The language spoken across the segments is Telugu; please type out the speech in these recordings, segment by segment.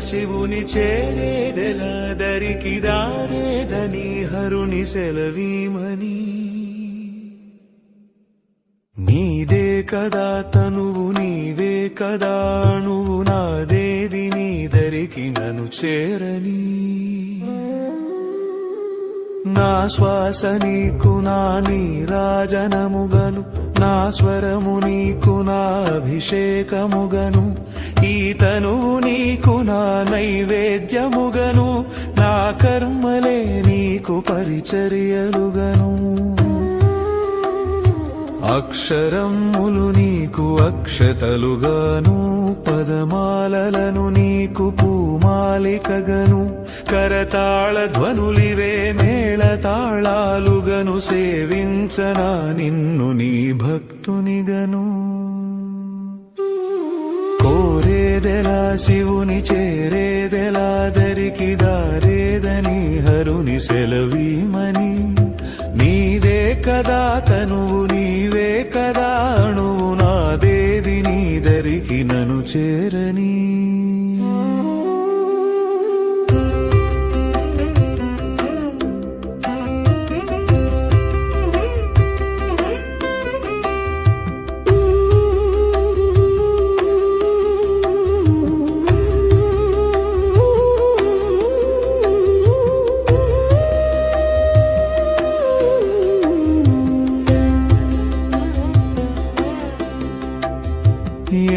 శివుని చేరేదెలా దరికి దారేదని హరుని సెలవీమని నీదే కదా తనువు నీవే కదా నువ్వు నాదేది నీ దరికి నన్ను చేరని నా శ్వాస నీకు నా నీరాజనముగను నా స్వరము నీకు నా అభిషేకముగను ఈ తనువు నీకు నా నైవేద్యముగను నా కర్మలే నీకు పరిచర్యలుగను అక్షరములు నీకు అక్షతలుగాను పదమాలలను నీకు పూమాలికగను కరతాళ ధ్వనులివే మేళతాళాలుగను సేవించనా నిన్ను నీ భక్తునిగను కోరేదెలా శివుని చేరేదెలా దరికి దారేదని హరుని సెలవీమని నీదే కదా తనువు నీవే కదా అణువు నాదేది నీ దరికి నన్ను చేరని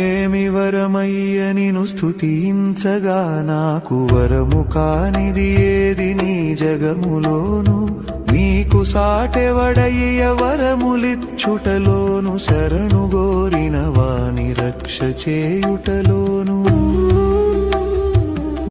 ఏమి వరమయ్య నిను స్తుతించగా నాకు వరము కానిది ఏది నీ జగములోను నీకు సాటెవడయ్య వరములిచ్చుటలోను శరణు గోరిన వాని రక్ష చేయుటలోను